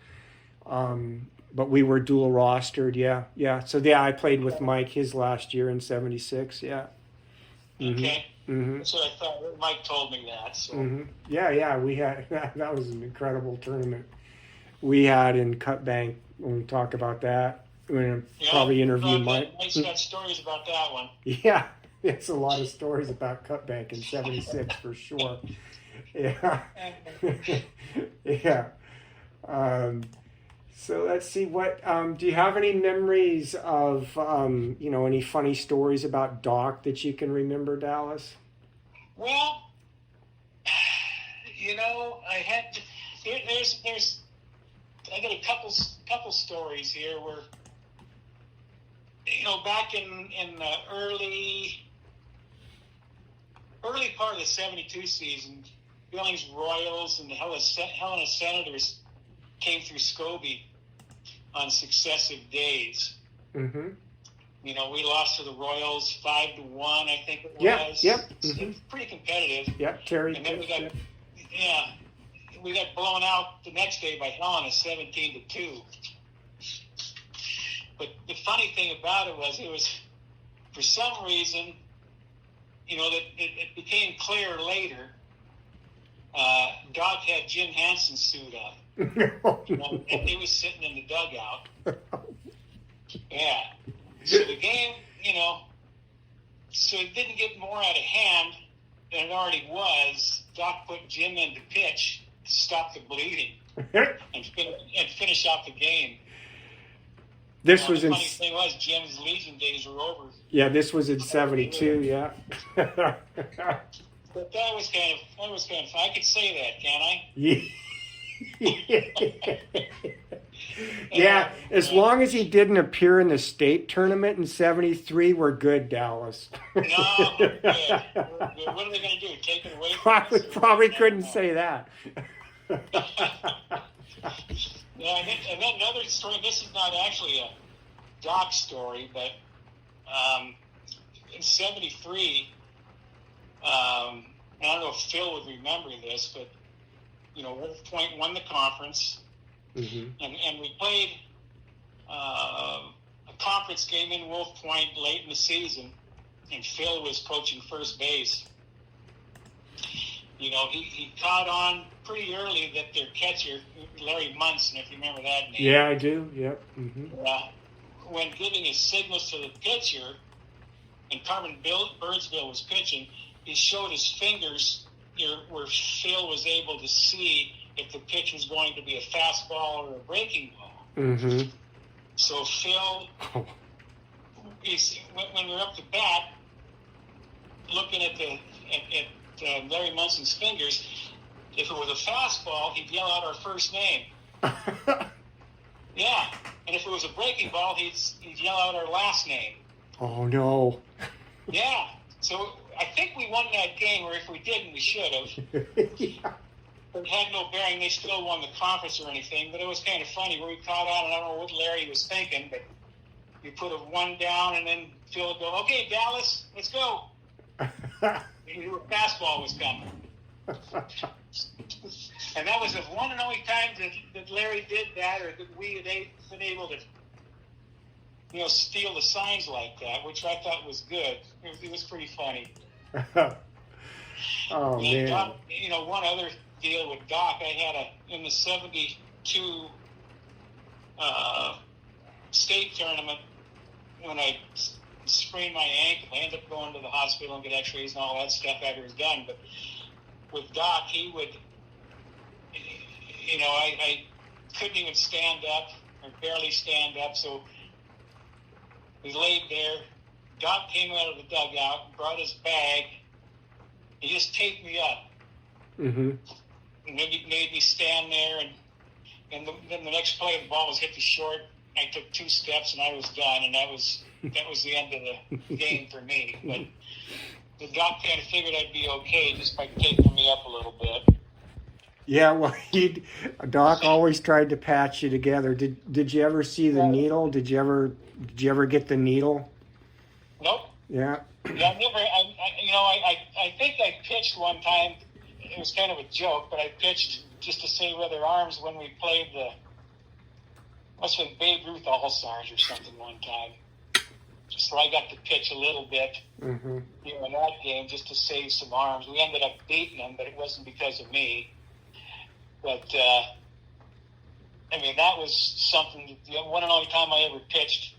but we were dual rostered. Yeah. So I played with Mike his last year in 76. Yeah. Mm-hmm. Okay. Mm-hmm. That's what I thought. Mike told me that. So. Mm-hmm. Yeah. We had that was an incredible tournament we had in Cut Bank. When we talk about that, we're gonna probably interview Mike. Mike's got stories about that one. Yeah, it's a lot of stories about Cut Bank in '76 for sure. Yeah, yeah. So let's see. What do you have any memories of? Any funny stories about Doc that you can remember, Dallas? Well, I had there's I got a couple stories here where back in the early part of the 72 season, Billings Royals and the Helena Senators came through Scobey on successive days. Mm-hmm. We lost to the Royals 5-1, I think it was. Yep. It's pretty competitive. Yep, Terry. And then we got blown out the next day by Helena 17-2. But the funny thing about it was for some reason, that it became clear later. Doc had Jim Hanson's suit on, and he was sitting in the dugout. Yeah. So the game, so it didn't get more out of hand than it already was. Doc put Jim in to pitch to stop the bleeding and finish out the game. The funny thing was Jim's Legion days were over. Yeah, this was in 72. Yeah. But that was kind of fun. I could say that, can I? Yeah, as long as he didn't appear in the state tournament in 73, we're good, Dallas. No, we're good. What are they going to do? Take it away from us? Probably couldn't say that. Yeah, and then another story. This is not actually a Doc story, but in 73, I don't know if Phil would remember this, but Wolf Point won the conference, mm-hmm. and we played a conference game in Wolf Point late in the season, and Phil was coaching first base. He caught on pretty early that their catcher, Larry Munson, if you remember that name. Yeah, I do. Yep. Mm-hmm. When giving his signals to the pitcher, and Carmen Birdsville was pitching, he showed his fingers where Phil was able to see if the pitch was going to be a fastball or a breaking ball. Mm-hmm. So Phil, when we were up to bat, looking at Larry Munson's fingers, if it was a fastball, he'd yell out our first name. Yeah, and if it was a breaking ball, he'd yell out our last name. Oh no! Yeah, so I think we won that game, or if we didn't, we should have. Yeah. It had no bearing. They still won the conference or anything, but it was kind of funny where we caught on, and I don't know what Larry was thinking, but we put a one down, and then Phil would go, "Okay, Dallas, let's go." He knew a fastball was coming. And that was the one and only time that Larry did that, or that we had been able to, steal the signs like that, which I thought was good. It was pretty funny. Oh, and man. Doc, one other deal with Doc, I had in the 72 state tournament, when I sprained my ankle, I ended up going to the hospital and get x-rays and all that stuff after it was done. But with Doc, he would, I couldn't even stand up, or barely stand up, so we laid there. Doc came out of the dugout, brought his bag. He just taped me up. Mm-hmm. And then he made me stand there, and then the next play, the ball was hit the short. I took 2 steps, and I was done, and that was the end of the game for me. But the Doc kind of figured I'd be okay just by taping me up a little bit. Yeah, well, Doc always tried to patch you together. Did you ever see the needle? Did you ever get the needle? Nope. Yeah. Yeah, I never. I think I pitched one time. It was kind of a joke, but I pitched just to save other arms when we played must have been Babe Ruth All-Stars or something one time. So I got to pitch a little bit, in that game just to save some arms. We ended up beating them, but it wasn't because of me. But, that was something, the one and only time I ever pitched.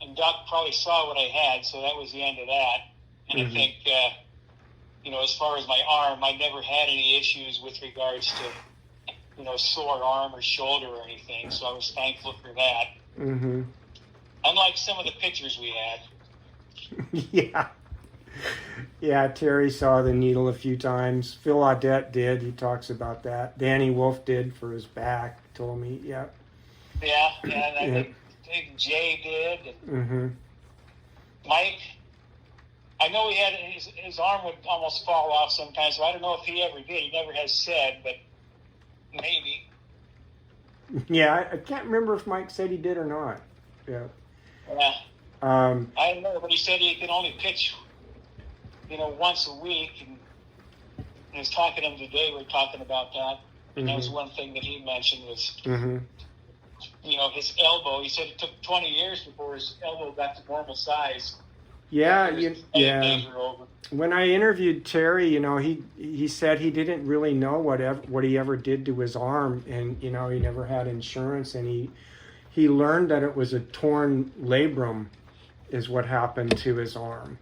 And Doc probably saw what I had, so that was the end of that. And I think, as far as my arm, I never had any issues with regards to, sore arm or shoulder or anything. So I was thankful for that. Mm-hmm. Unlike some of the pitchers we had. Yeah. Yeah, Terry saw the needle a few times. Phil Audette did. He talks about that. Danny Wolf did for his back, told me. Yeah. Yeah, and I think Jay did. And Mike, I know he had his arm would almost fall off sometimes, so I don't know if he ever did. He never has said, but maybe. Yeah, I can't remember if Mike said he did or not. Yeah. Yeah. I don't know, but he said he could only pitch, once a week. And I was talking to him today. We were talking about that, and that was one thing that he mentioned was, his elbow. He said it took 20 years before his elbow got to normal size. Yeah, When I interviewed Terry, he said he didn't really know what he ever did to his arm, and he never had insurance, and he learned that it was a torn labrum, is what happened to his arm.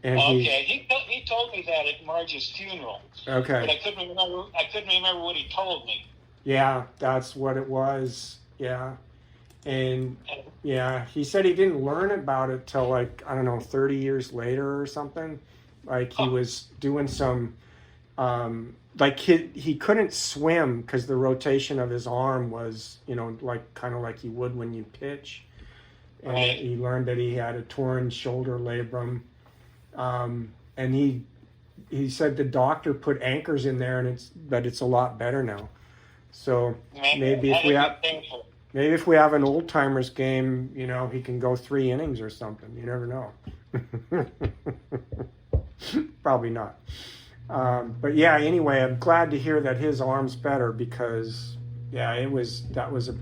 And he told me that at Marge's funeral. Okay, but I couldn't remember what he told me. Yeah, that's what it was. Yeah. And yeah, he said he didn't learn about it till 30 years later or something. Like he was doing some, he couldn't swim because the rotation of his arm was, kind of like you would when you pitch. And he learned that he had a torn shoulder labrum. And he said the doctor put anchors in there, but it's a lot better now. So maybe if we have an old timers game, he can go 3 innings or something. You never know. Probably not. But yeah, anyway, I'm glad to hear that his arm's better because that was a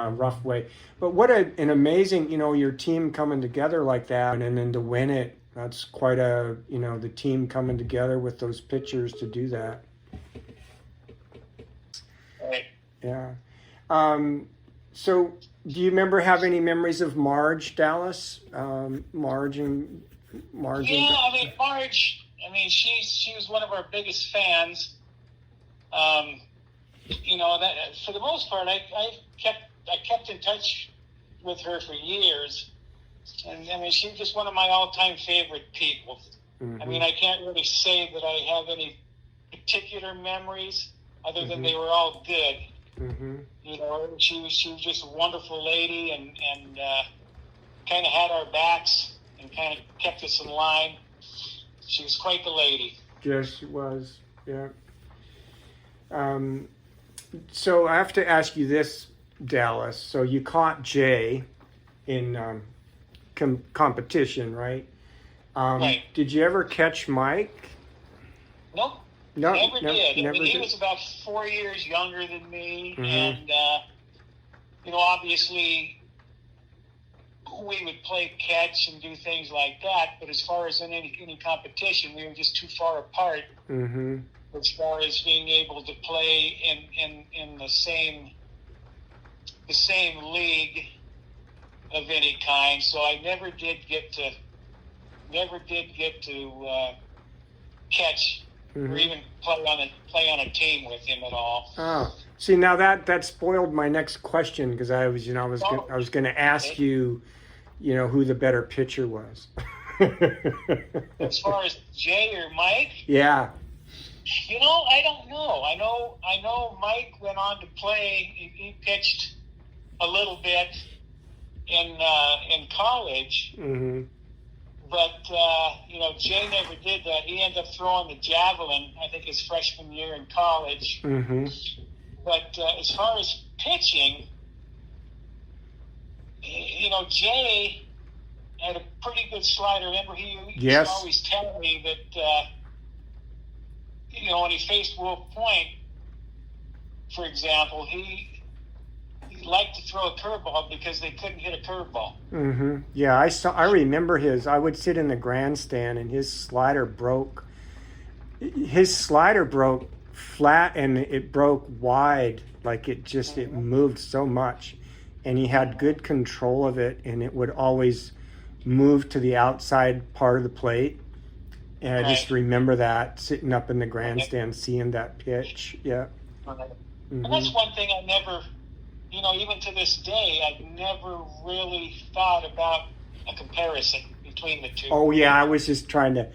rough way. But what an amazing, your team coming together like that, and then to win it, that's quite the team coming together with those pitchers to do that. Right. Yeah. So, do you remember have any memories of Marge, Dallas? Marge. Yeah, Marge. She was one of our biggest fans. That for the most part, I kept in touch with her for years, and she was just one of my all-time favorite people. Mm-hmm. I can't really say that I have any particular memories other than they were all good. Mm-hmm. She was just a wonderful lady and kind of had our backs and kind of kept us in line. She was quite the lady. Yes, she was. Yeah. So I have to ask you this, Dallas. So you caught Jay in competition, right? Right. Did you ever catch Mike? Nope. No, never did. Never I mean, he did. was about 4 years younger than me, Mhm. and obviously we would play catch and do things like that. But as far as in any competition, we were just too far apart. Mm-hmm. As far as being able to play in the same league of any kind. So I never did get to catch or even play on a team with him at all. Oh, see, now that spoiled my next question, because I was going to ask you, who the better pitcher was. As far as Jay or Mike? Yeah. I don't know. I know Mike went on to play. He pitched a little bit in college. Mm-hmm. But, Jay never did that. He ended up throwing the javelin, I think, his freshman year in college. Mm-hmm. But as far as pitching, Jay had a pretty good slider. Remember, he used to always tell me that, when he faced Wolf Point, for example, he liked to throw a curveball because they couldn't hit a curveball. Mm-hmm. Yeah, I remember his. I would sit in the grandstand, and his slider broke. His slider broke flat, and it broke wide. Like it moved so much, and he had good control of it, and it would always move to the outside part of the plate. And I just remember that, sitting up in the grandstand, seeing that pitch. Yeah. Mm-hmm. And that's one thing I never. Even to this day, I've never really thought about a comparison between the two. Oh, yeah, I was just trying to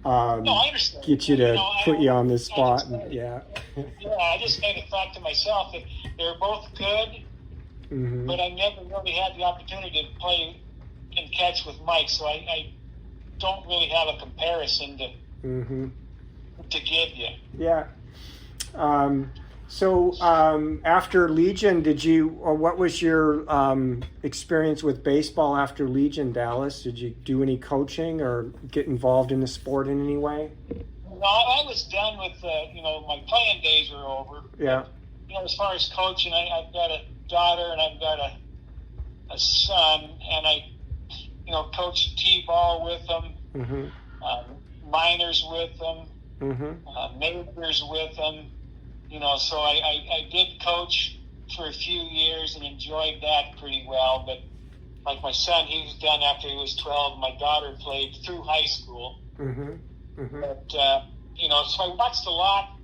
I understand. get you to put you on the spot. I just kind of thought to myself that they're both good, but I never really had the opportunity to play and catch with Mike, so I don't really have a comparison to give you. Yeah. So after Legion, what was your experience with baseball after Legion, Dallas? Did you do any coaching or get involved in the sport in any way? No, I was done with, my playing days were over. Yeah. But, as far as coaching, I've got a daughter and I've got a son, and I, coached T-ball with them, minors with them, majors with them. So I did coach for a few years and enjoyed that pretty well. But like my son, he was done after he was 12. My daughter played through high school. But, so I watched a lot,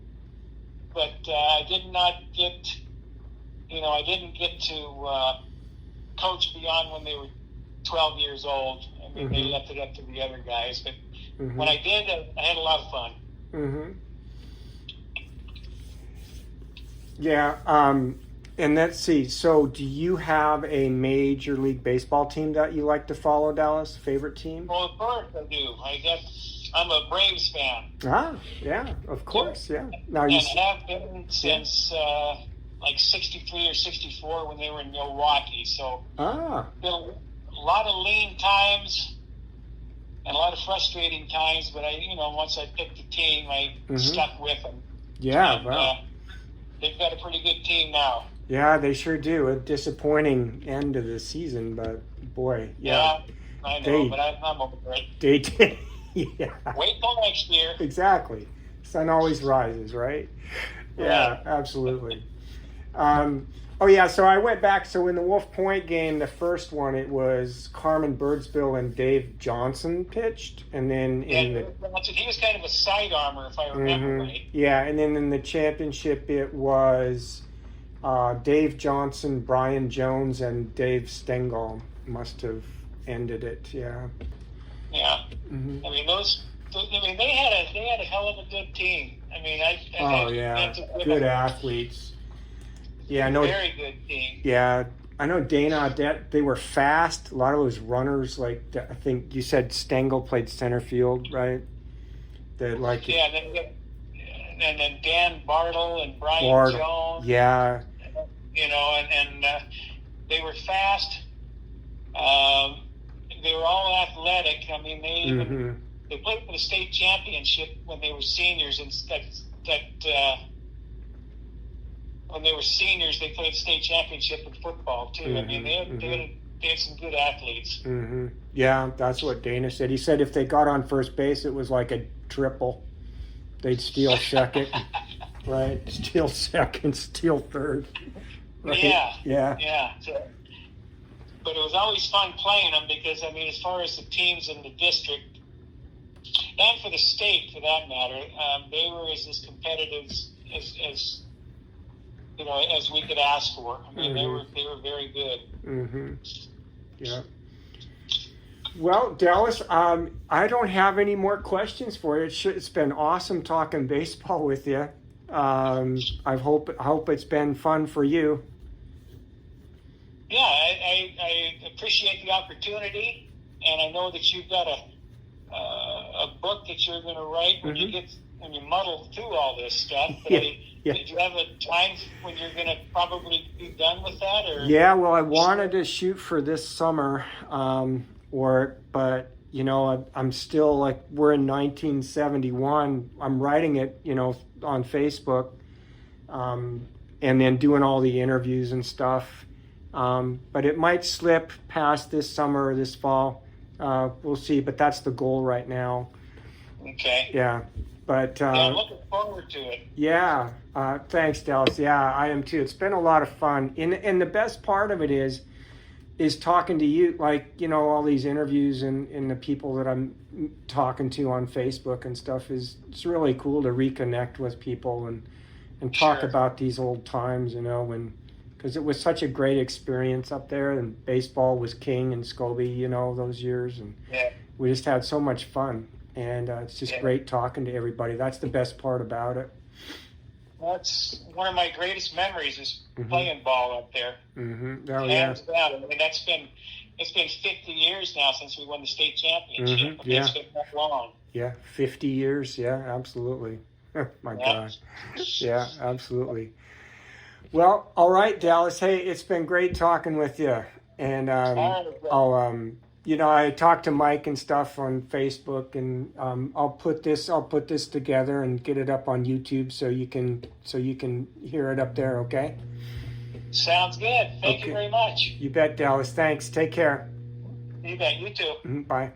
but I did not get, I didn't get to coach beyond when they were 12 years old. I mean, they left it up to the other guys. But when I did, I had a lot of fun. Yeah, and let's see. So, do you have a Major League Baseball team that you like to follow, Dallas? Favorite team? Well, of course I do. I'm a Braves fan. Ah, yeah, of course, yeah. Now and have been since like 63 or 64 when they were in Milwaukee. So, been a lot of lean times and a lot of frustrating times. But once I picked a team, I stuck with them. Yeah, and, wow. They've got a pretty good team now. Yeah, they sure do. A disappointing end to the season, but boy, yeah. I know, but I'm over it. They did, yeah. Wait till next year. Exactly. Sun always rises, right? Yeah, right. Absolutely. So I went back. So in the Wolf Point game, the first one, it was Carmen Birdsbill and Dave Johnson pitched. And then he was kind of a side armor, if I remember right. Yeah, and then in the championship, it was Dave Johnson, Brian Jones, and Dave Stengel must have ended it, yeah. Yeah. I mean, they had a hell of a good team. I mean, good athletes. Yeah, I know. Very good team. Yeah, I know Dana. They were fast. A lot of those runners, like I think you said, Stengel played center field, right? And then Dan Bartle and Brian Jones. Yeah. And they were fast. They were all athletic. I mean, they played for the state championship when they were seniors in when they were seniors, they played state championship in football too. Mm-hmm, I mean, they had some good athletes. Mm-hmm. Yeah, that's what Dana said. He said if they got on first base, it was like a triple. They'd steal second, right? Steal second, steal third. Right? Yeah. So, but it was always fun playing them because, I mean, as far as the teams in the district, and for the state for that matter, they were as competitive as you know, as we could ask for. I mean, Mm-hmm. they were very good. Mm-hmm. Yeah. Well, Dallas, I don't have any more questions for you. It's been awesome talking baseball with you. I hope it's been fun for you. Yeah, I appreciate the opportunity, and I know that you've got a book that you're going to write when you muddle through all this stuff. But Yeah. Do you have a time when you're going to probably be done with that? Or Yeah, well, I wanted to shoot for this summer, but you know, I'm still like, we're in 1971. I'm writing it, you know, on Facebook, and then doing all the interviews and stuff. But it might slip past this summer or this fall. We'll see, but that's the goal right now. Okay. Yeah. But I'm looking forward to it. Yeah, thanks, Dallas. Yeah, I am too. It's been a lot of fun, and the best part of it is talking to you. Like, you know, all these interviews and the people that I'm talking to on Facebook and stuff it's really cool to reconnect with people and talk Sure. about these old times. You know, because it was such a great experience up there, and baseball was king in Scobey. You know, those years, and we just had so much fun. And it's just great talking to everybody. That's the best part about it. That's one of my greatest memories is playing ball up there. Mm-hmm. Oh, Hands down. I mean, it's been 50 years now since we won the state championship. Mm-hmm. I mean, it's been that long. Yeah, 50 years. Yeah, absolutely. My gosh. Yeah, absolutely. Well, all right, Dallas. Hey, it's been great talking with you. And you know, I talked to Mike and stuff on Facebook, and I'll put this together and get it up on YouTube so you can hear it up there. Okay. Sounds good. Thank you very much. You bet, Dallas. Thanks. Take care. You bet. You too. Bye.